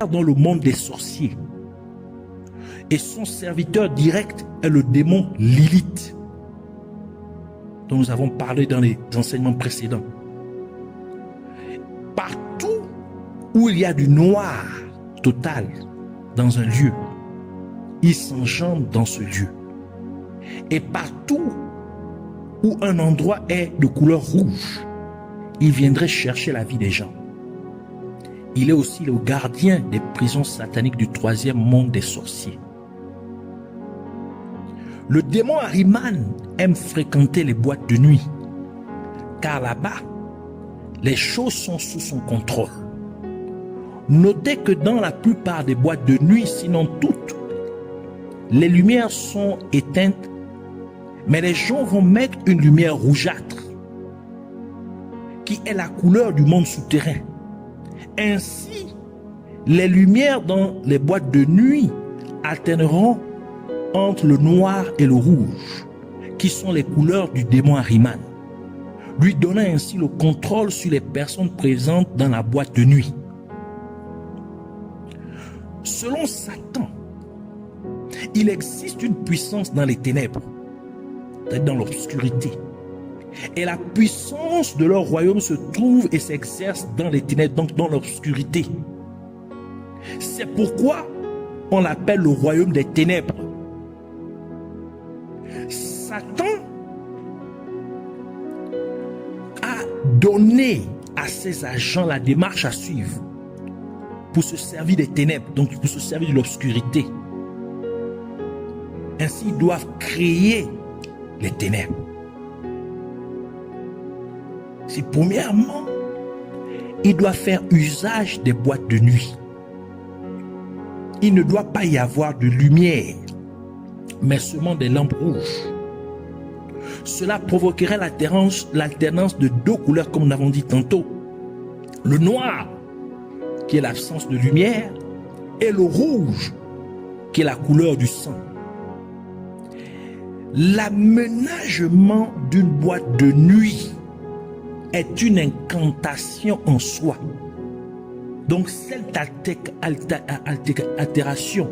dans le monde des sorciers. Et son serviteur direct est le démon Lilith, dont nous avons parlé dans les enseignements précédents. Partout où il y a du noir total dans un lieu, il s'enjambe dans ce lieu. Et partout où un endroit est de couleur rouge, il viendrait chercher la vie des gens. Il est aussi le gardien des prisons sataniques du troisième monde des sorciers. Le démon Ahriman aime fréquenter les boîtes de nuit, car là-bas, les choses sont sous son contrôle. Notez que dans la plupart des boîtes de nuit, sinon toutes, les lumières sont éteintes, mais les gens vont mettre une lumière rougeâtre, qui est la couleur du monde souterrain. Ainsi, les lumières dans les boîtes de nuit alterneront entre le noir et le rouge, qui sont les couleurs du démon Ahriman, lui donnant ainsi le contrôle sur les personnes présentes dans la boîte de nuit. Selon Satan, il existe une puissance dans les ténèbres, dans l'obscurité. Et la puissance de leur royaume se trouve et s'exerce dans les ténèbres, donc dans l'obscurité. C'est pourquoi on l'appelle le royaume des ténèbres. Satan a donné à ses agents la démarche à suivre pour se servir des ténèbres, donc pour se servir de l'obscurité. Ainsi, ils doivent créer les ténèbres. Si premièrement, il doit faire usage des boîtes de nuit. Il ne doit pas y avoir de lumière, mais seulement des lampes rouges. Cela provoquerait l'alternance de deux couleurs, comme nous l'avons dit tantôt. Le noir, qui est l'absence de lumière, et le rouge, qui est la couleur du sang. L'aménagement d'une boîte de nuit est une incantation en soi. Donc cette altération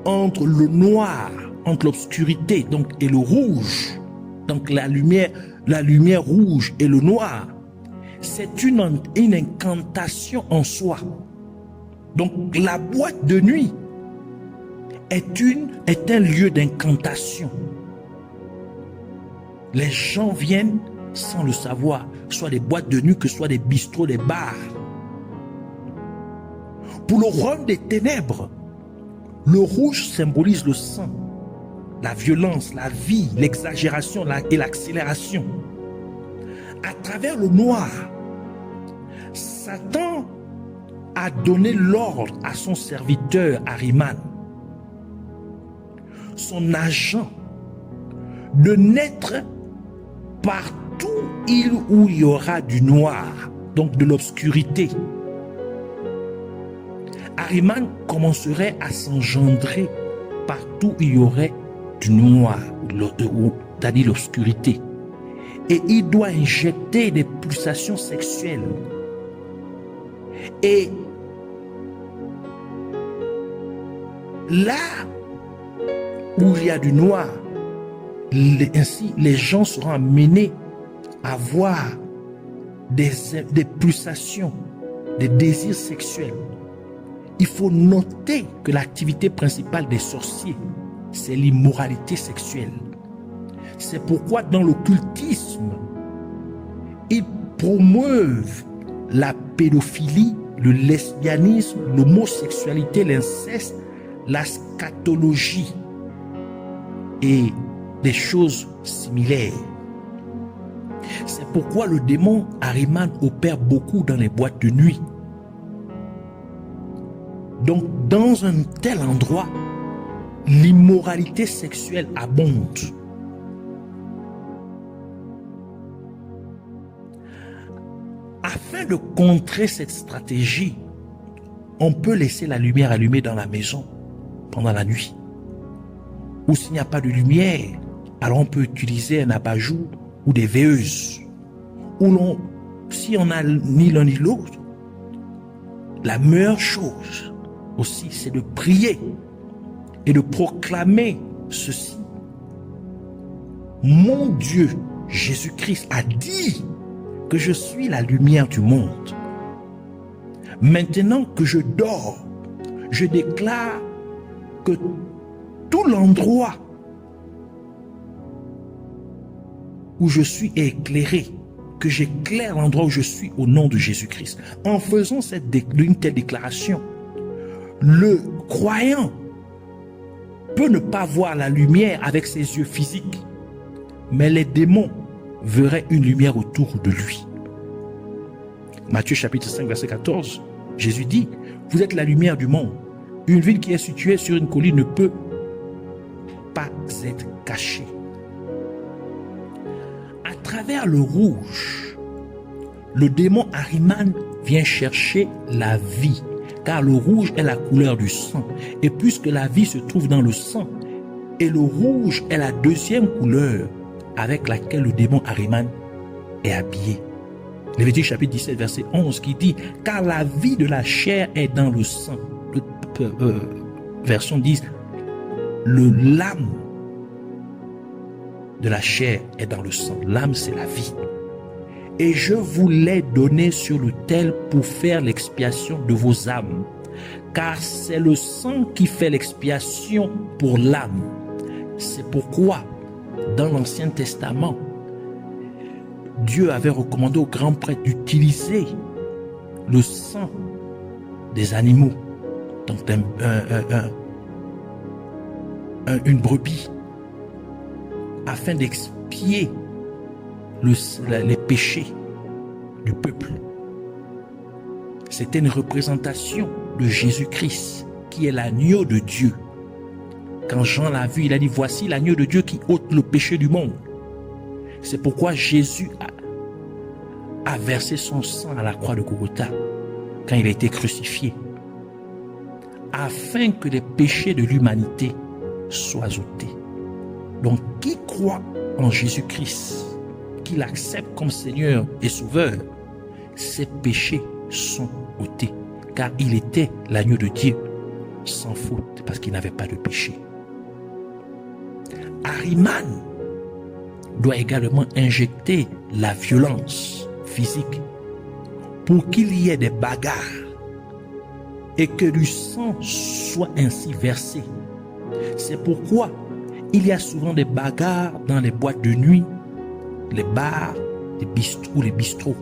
entre le noir, entre l'obscurité et le rouge, donc la lumière rouge et le noir, c'est une incantation en soi. Donc la boîte de nuit est un lieu d'incantation. Les gens viennent sans le savoir, soit des boîtes de nuit, que ce soit des bistrots, des bars. Pour le royaume des ténèbres, le rouge symbolise le sang, la violence, la vie, l'exagération et l'accélération. À travers le noir, Satan a donné l'ordre à son serviteur Ahriman, son agent, de naître partout où il y aura du noir, donc de l'obscurité. Ahriman commencerait à s'engendrer partout où il y aurait du noir, c'est-à-dire l'obscurité. Et il doit injecter des pulsations sexuelles. Et là où il y a du noir, ainsi les gens seront amenés à voir des pulsations, des désirs sexuels. Il faut noter que l'activité principale des sorciers, c'est l'immoralité sexuelle. C'est pourquoi dans l'occultisme, ils promeuvent la pédophilie, le lesbianisme, l'homosexualité, l'inceste, la scatologie et des choses similaires. C'est pourquoi le démon Ahriman opère beaucoup dans les boîtes de nuit. Donc, dans un tel endroit, l'immoralité sexuelle abonde. Afin de contrer cette stratégie, on peut laisser la lumière allumée dans la maison pendant la nuit. Ou s'il n'y a pas de lumière, alors on peut utiliser un abat-jour ou des veilleuses. Si on n'a ni l'un ni l'autre, la meilleure chose, aussi, c'est de prier et de proclamer ceci. Mon Dieu, Jésus-Christ, a dit que je suis la lumière du monde. Maintenant que je dors, je déclare que tout l'endroit où je suis est éclairé, que j'éclaire l'endroit où je suis au nom de Jésus-Christ. En faisant une telle déclaration, le croyant peut ne pas voir la lumière avec ses yeux physiques, mais les démons verraient une lumière autour de lui. Matthieu chapitre 5 verset 14, Jésus dit, vous êtes la lumière du monde. Une ville qui est située sur une colline ne peut pas être cachée. À travers le rouge, le démon Ahriman vient chercher la vie, car le rouge est la couleur du sang. Et puisque la vie se trouve dans le sang, et le rouge est la deuxième couleur avec laquelle le démon Ahriman est habillé. Lévitique chapitre 17 verset 11 qui dit, car la vie de la chair est dans le sang. Version 10, l'âme de la chair est dans le sang. L'âme, c'est la vie. Et je vous l'ai donné sur l'autel pour faire l'expiation de vos âmes. Car c'est le sang qui fait l'expiation pour l'âme. C'est pourquoi, dans l'Ancien Testament, Dieu avait recommandé aux grands prêtres d'utiliser le sang des animaux, donc une brebis, afin d'expier les péchés du peuple. C'était une représentation de Jésus-Christ, qui est l'agneau de Dieu. Quand Jean l'a vu, il a dit, voici l'agneau de Dieu qui ôte le péché du monde. C'est pourquoi Jésus a versé son sang à la croix de Golgotha quand il a été crucifié, afin que les péchés de l'humanité soient ôtés. Donc, qui croit en Jésus-Christ, qu'il accepte comme Seigneur et Sauveur, ses péchés sont ôtés, car il était l'agneau de Dieu sans faute, parce qu'il n'avait pas de péché. Ahriman doit également injecter la violence physique pour qu'il y ait des bagarres et que du sang soit ainsi versé. C'est pourquoi il y a souvent des bagarres dans les boîtes de nuit, les bars, les bistrots.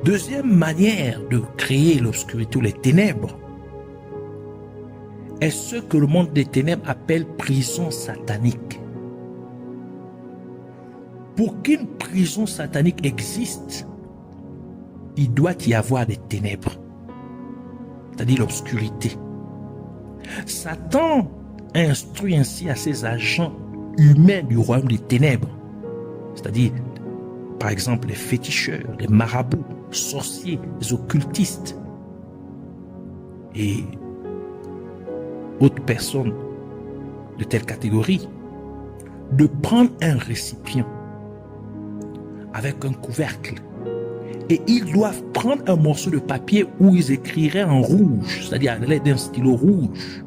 Deuxième manière de créer l'obscurité ou les ténèbres est ce que le monde des ténèbres appelle prison satanique. Pour qu'une prison satanique existe, il doit y avoir des ténèbres, c'est-à-dire l'obscurité. Satan instruit ainsi à ses agents humains du royaume des ténèbres, c'est-à-dire par exemple les féticheurs, les marabouts, sorciers, les occultistes et autres personnes de telle catégorie, de prendre un récipient avec un couvercle et ils doivent prendre un morceau de papier où ils écriraient en rouge, c'est-à-dire à l'aide d'un stylo rouge,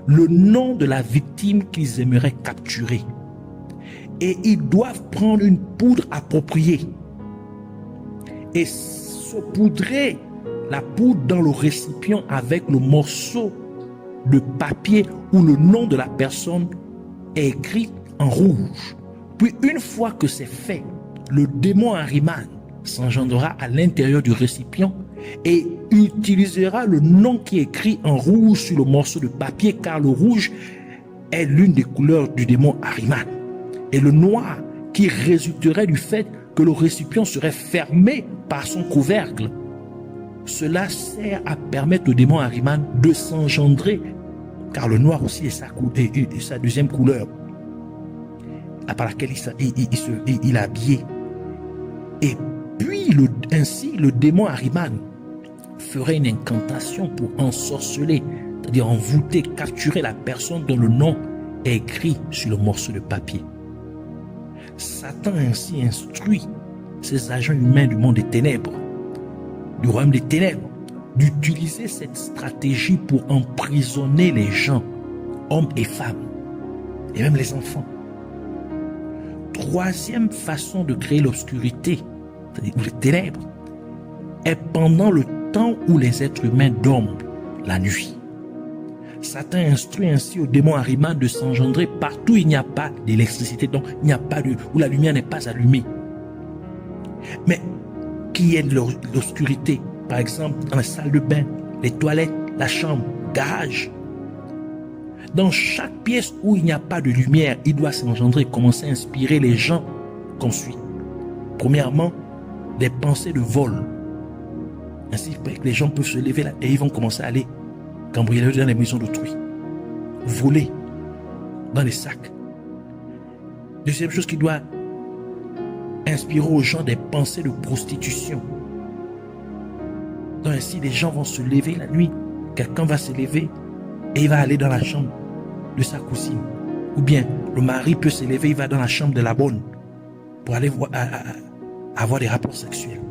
le nom de la victime qu'ils aimeraient capturer. Et ils doivent prendre une poudre appropriée et saupoudrer la poudre dans le récipient avec le morceau de papier où le nom de la personne est écrit en rouge. Puis une fois que c'est fait, le démon Ahriman s'engendrera à l'intérieur du récipient et utilisera le nom qui est écrit en rouge sur le morceau de papier, car le rouge est l'une des couleurs du démon Ahriman. Et le noir qui résulterait du fait que le récipient serait fermé par son couvercle. Cela sert à permettre au démon Ahriman de s'engendrer, car le noir aussi est sa deuxième couleur, par laquelle il est habillé. Et puis ainsi le démon Ahriman ferait une incantation pour ensorceler, c'est-à-dire envoûter, capturer la personne dont le nom est écrit sur le morceau de papier. Satan ainsi instruit ses agents humains du monde des ténèbres, du royaume des ténèbres, d'utiliser cette stratégie pour emprisonner les gens, hommes et femmes, et même les enfants. Troisième façon de créer l'obscurité, c'est-à-dire les ténèbres, est pendant le temps où les êtres humains dorment, la nuit. Satan instruit ainsi au démon Ahriman de s'engendrer partout où il n'y a pas d'électricité, donc il n'y a pas de, où la lumière n'est pas allumée. Mais qui est l'obscurité? Par exemple, dans la salle de bain, les toilettes, la chambre, garage. Dans chaque pièce où il n'y a pas de lumière, il doit s'engendrer, commencer à inspirer les gens qu'on suit. Premièrement, des pensées de vol. Ainsi, les gens peuvent se lever là et ils vont commencer à aller cambrioler dans les maisons d'autrui, voler dans les sacs. Deuxième chose qui doit inspirer aux gens des pensées de prostitution. Donc ainsi, les gens vont se lever la nuit. Quelqu'un va se lever et il va aller dans la chambre de sa cousine. Ou bien, le mari peut se lever, il va dans la chambre de la bonne pour aller avoir des rapports sexuels.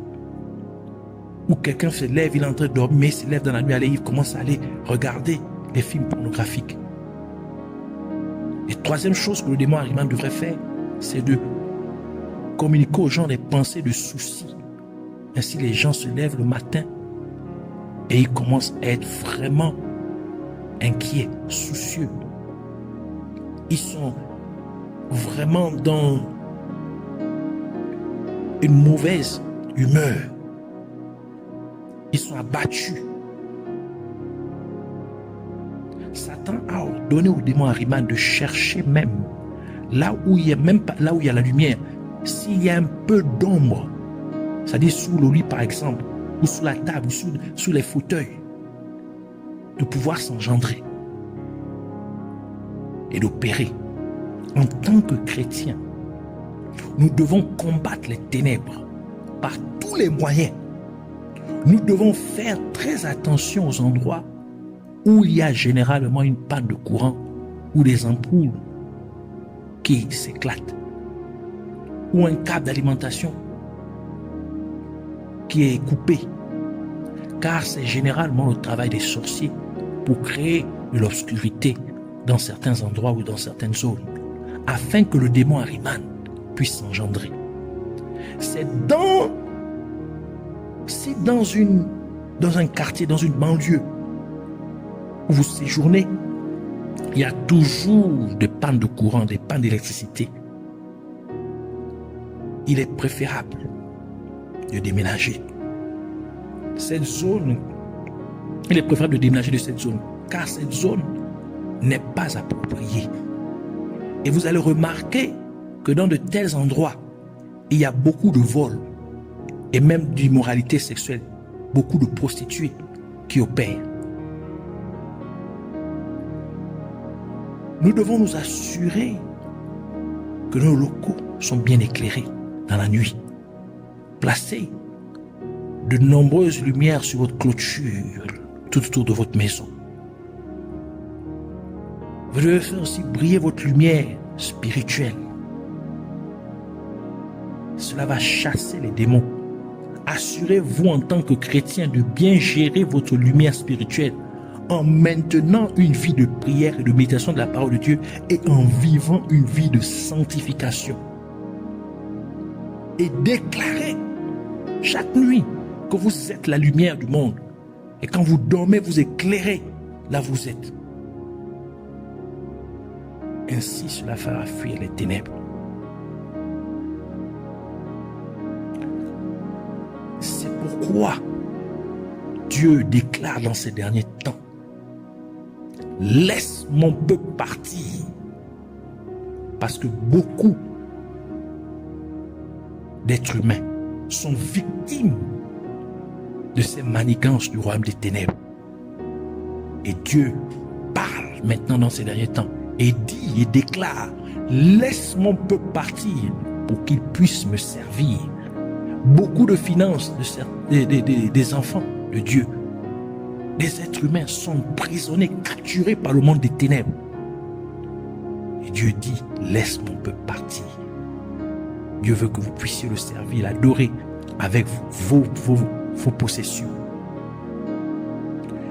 Ou quelqu'un se lève, il est en train de dormir, mais il se lève dans la nuit, il commence à aller regarder des films pornographiques. Et troisième chose que le démon Ahriman devrait faire, c'est de communiquer aux gens des pensées de soucis. Ainsi, les gens se lèvent le matin et ils commencent à être vraiment inquiets, soucieux. Ils sont vraiment dans une mauvaise humeur. Ils sont abattus. Satan a ordonné au démon Ahriman de chercher même là où il y a même pas là où il y a la lumière. S'il y a un peu d'ombre, c'est-à-dire sous le lit par exemple, ou sous la table, ou sous les fauteuils, de pouvoir s'engendrer et d'opérer. En tant que chrétiens, nous devons combattre les ténèbres par tous les moyens. Nous devons faire très attention aux endroits où il y a généralement une panne de courant ou des ampoules qui s'éclatent ou un câble d'alimentation qui est coupé, car c'est généralement le travail des sorciers pour créer de l'obscurité dans certains endroits ou dans certaines zones, afin que le démon Ahriman puisse s'engendrer. Si dans un quartier, dans une banlieue où vous séjournez, il y a toujours des pannes de courant, des pannes d'électricité, il est préférable de déménager. Cette zone, il est préférable de déménager de cette zone, car cette zone n'est pas appropriée. Et vous allez remarquer que dans de tels endroits, il y a beaucoup de vols et même d'immoralité sexuelle, beaucoup de prostituées qui opèrent. Nous devons nous assurer que nos locaux sont bien éclairés dans la nuit. Placez de nombreuses lumières sur votre clôture, tout autour de votre maison. Vous devez faire aussi briller votre lumière spirituelle. Cela va chasser les démons. Assurez-vous en tant que chrétien de bien gérer votre lumière spirituelle en maintenant une vie de prière et de méditation de la parole de Dieu et en vivant une vie de sanctification. Et déclarez chaque nuit que vous êtes la lumière du monde. Et quand vous dormez, vous éclairez là où vous êtes. Ainsi, cela fera fuir les ténèbres. C'est pourquoi Dieu déclare dans ces derniers temps: laisse mon peuple partir. Parce que beaucoup d'êtres humains sont victimes de ces manigances du royaume des ténèbres. Et Dieu parle maintenant dans ces derniers temps et dit et déclare: laisse mon peuple partir pour qu'il puisse me servir. Beaucoup de finances des enfants de Dieu, des êtres humains sont emprisonnés, capturés par le monde des ténèbres. Et Dieu dit: laisse mon peuple partir. Dieu veut que vous puissiez le servir, l'adorer avec vos possessions.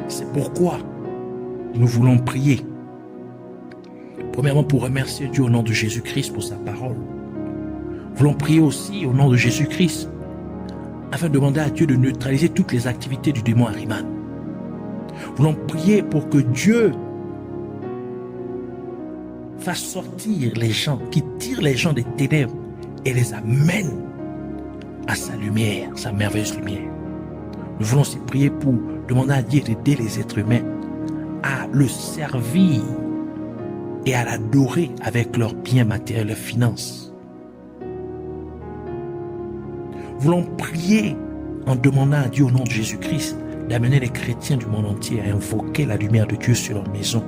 C'est pourquoi nous voulons prier. Premièrement, pour remercier Dieu au nom de Jésus-Christ pour sa parole. Nous voulons prier aussi au nom de Jésus-Christ afin de demander à Dieu de neutraliser toutes les activités du démon Ahriman. Nous voulons prier pour que Dieu fasse sortir les gens, qui tirent les gens des ténèbres et les amène à sa lumière, sa merveilleuse lumière. Nous voulons aussi prier pour demander à Dieu d'aider les êtres humains à le servir et à l'adorer avec leurs biens matériels, leurs finances. Nous voulons prier en demandant à Dieu au nom de Jésus-Christ d'amener les chrétiens du monde entier à invoquer la lumière de Dieu sur leur maison,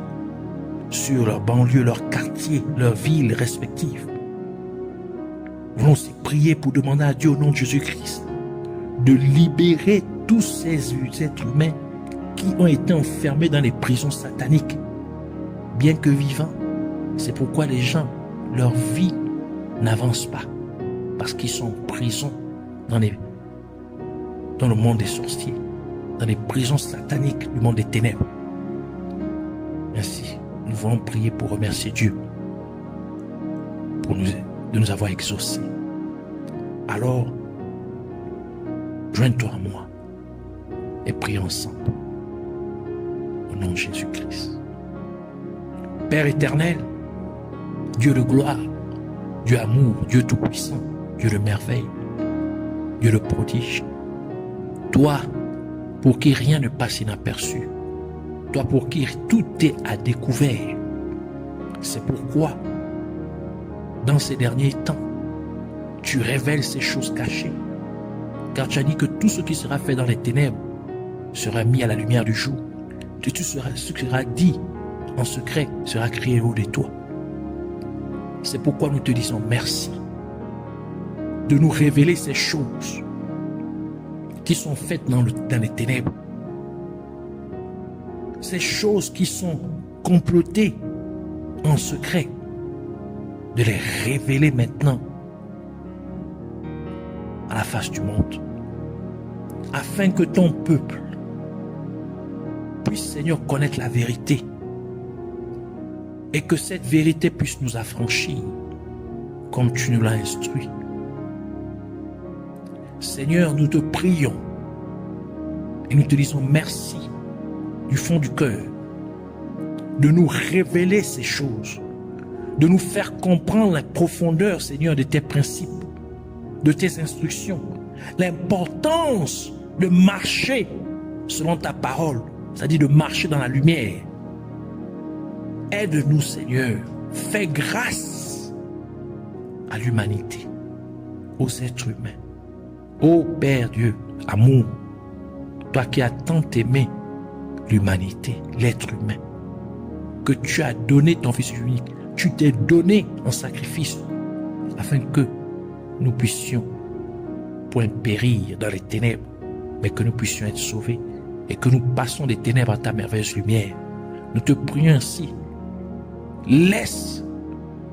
sur leur banlieue, leur quartier, leurs villes respectives. Nous voulons aussi prier pour demander à Dieu au nom de Jésus-Christ de libérer tous ces êtres humains qui ont été enfermés dans les prisons sataniques, bien que vivants. C'est pourquoi les gens, leur vie n'avance pas, parce qu'ils sont en prison dans le monde des sorciers, dans les prisons sataniques du monde des ténèbres. Ainsi, nous voulons prier pour remercier Dieu de nous avoir exaucés. Alors, joins-toi à moi et prions ensemble au nom de Jésus-Christ. Père éternel, Dieu de gloire, Dieu amour, Dieu tout-puissant, Dieu de merveille, Dieu de prodige, toi pour qui rien ne passe inaperçu, toi pour qui tout est à découvert. C'est pourquoi, dans ces derniers temps, tu révèles ces choses cachées, car tu as dit que tout ce qui sera fait dans les ténèbres sera mis à la lumière du jour. Ce qui sera dit en secret sera crié haut de toi. C'est pourquoi nous te disons merci de nous révéler ces choses qui sont faites dans les ténèbres. Ces choses qui sont complotées en secret, de les révéler maintenant à la face du monde, afin que ton peuple puisse, Seigneur, connaître la vérité et que cette vérité puisse nous affranchir comme tu nous l'as instruit. Seigneur, nous te prions et nous te disons merci du fond du cœur de nous révéler ces choses, de nous faire comprendre la profondeur, Seigneur, de tes principes, de tes instructions, l'importance de marcher selon ta parole, c'est-à-dire de marcher dans la lumière. Aide-nous, Seigneur, fais grâce à l'humanité, aux êtres humains. Ô Père Dieu, amour, toi qui as tant aimé l'humanité, l'être humain, que tu as donné ton Fils unique, tu t'es donné en sacrifice afin que nous puissions point périr dans les ténèbres, mais que nous puissions être sauvés et que nous passons des ténèbres à ta merveilleuse lumière. Nous te prions ainsi. Laisse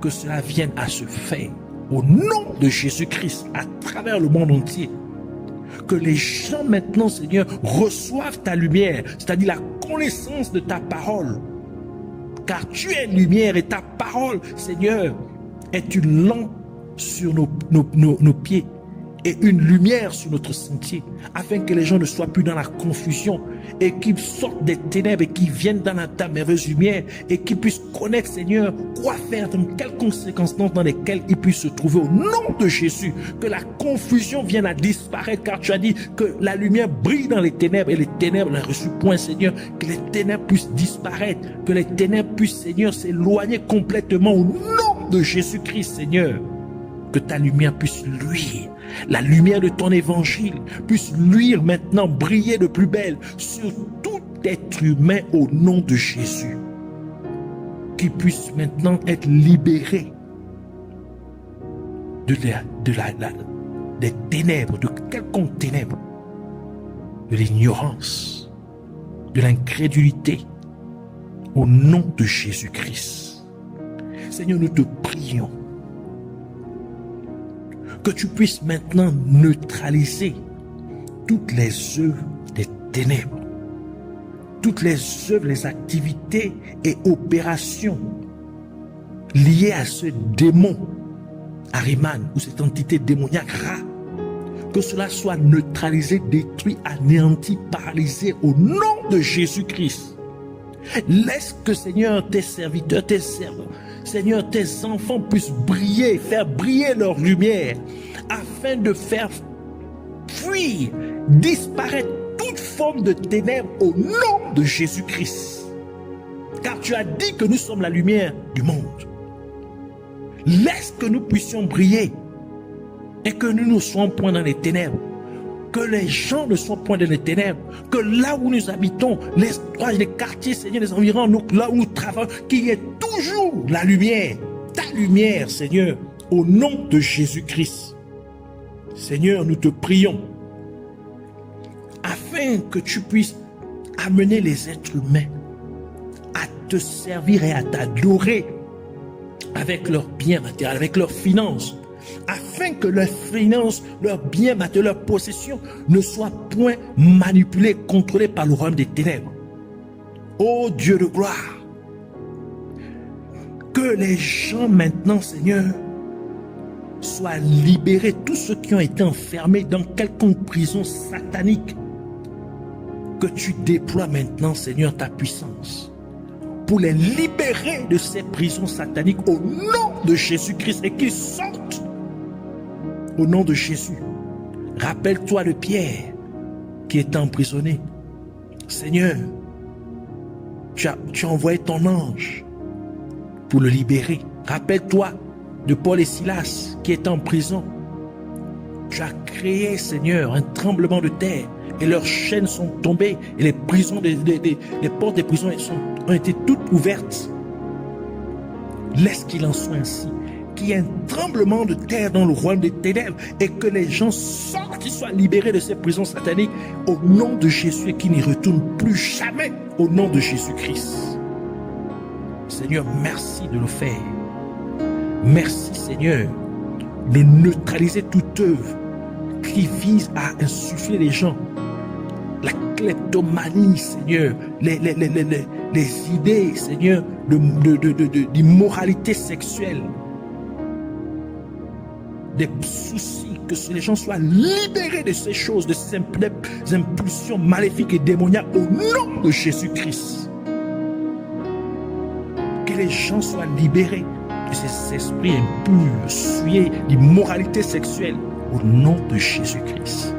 que cela vienne à se faire au nom de Jésus-Christ à travers le monde entier. Que les gens maintenant, Seigneur, reçoivent ta lumière, c'est-à-dire la connaissance de ta parole. Car tu es lumière et ta parole, Seigneur, est une lampe sur nos pieds et une lumière sur notre sentier, afin que les gens ne soient plus dans la confusion et qu'ils sortent des ténèbres et qu'ils viennent dans ta merveilleuse lumière et qu'ils puissent connaître, Seigneur, quoi faire, dans quelles conséquences dans lesquelles ils puissent se trouver au nom de Jésus. Que la confusion vienne à disparaître, car tu as dit que la lumière brille dans les ténèbres et les ténèbres n'ont reçu point, Seigneur. Que les ténèbres puissent disparaître, que les ténèbres puissent, Seigneur, s'éloigner complètement au nom de Jésus-Christ, Seigneur. Que ta lumière puisse luire, la lumière de ton évangile puisse luire maintenant, briller de plus belle sur tout être humain au nom de Jésus. Qui puisse maintenant être libéré des ténèbres, de quelconque ténèbres, de l'ignorance, de l'incrédulité, au nom de Jésus-Christ. Seigneur, nous te prions que tu puisses maintenant neutraliser toutes les œuvres des ténèbres toutes les œuvres, les activités et opérations liées à ce démon, Ahriman, ou cette entité démoniaque, Ra, que cela soit neutralisé, détruit, anéanti, paralysé au nom de Jésus-Christ. Laisse que, Seigneur, tes serviteurs, tes servants, Seigneur, tes enfants puissent briller, faire briller leur lumière, afin de faire fuir, disparaître toute forme de ténèbres au nom de Jésus-Christ. Car tu as dit que nous sommes la lumière du monde. Laisse que nous puissions briller et que nous ne soyons point dans les ténèbres. Que les gens ne soient point dans les ténèbres. Que là où nous habitons, les quartiers, Seigneur, les environs, là où nous travaillons, qu'il y ait toujours la lumière. Ta lumière, Seigneur, au nom de Jésus-Christ. Seigneur, nous te prions afin que tu puisses amener les êtres humains à te servir et à t'adorer avec leurs biens matériels, avec leurs finances, afin que leurs finances, leurs biens matériels, leurs possessions ne soient point manipulés, contrôlés par le royaume des ténèbres. Ô Dieu de gloire, que les gens maintenant, Seigneur, soient libérés, tous ceux qui ont été enfermés dans quelconque prison satanique, que tu déploies maintenant, Seigneur, ta puissance pour les libérer de ces prisons sataniques au nom de Jésus-Christ et qu'ils sortent au nom de Jésus. Rappelle-toi de Pierre qui était emprisonné. Seigneur, tu as envoyé ton ange pour le libérer. Rappelle-toi de Paul et Silas qui étaient en prison. Tu as créé, Seigneur, un tremblement de terre et leurs chaînes sont tombées et les prisons, les portes des prisons ont été toutes ouvertes. Laisse qu'il en soit ainsi, qu'il y ait un tremblement de terre dans le royaume des ténèbres et que les gens sortent, qu'ils soient libérés de ces prisons sataniques au nom de Jésus et qu'ils n'y retournent plus jamais au nom de Jésus-Christ. Seigneur, merci de le faire. Merci, Seigneur, de neutraliser toute œuvre qui vise à insuffler les gens la kleptomanie, Seigneur, les idées, Seigneur, d'immoralité sexuelle, des soucis, que les gens soient libérés de ces choses, de ces impulsions maléfiques et démoniaques au nom de Jésus-Christ. Que les gens soient libérés de ces esprits impurs, souillés, d'immoralité sexuelle au nom de Jésus-Christ.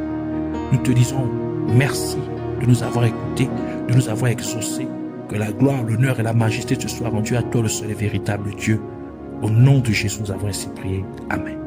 Nous te disons merci de nous avoir écoutés, de nous avoir exaucés. Que la gloire, l'honneur et la majesté te soient rendus à toi, le seul et véritable Dieu. Au nom de Jésus, nous avons ainsi prié. Amen.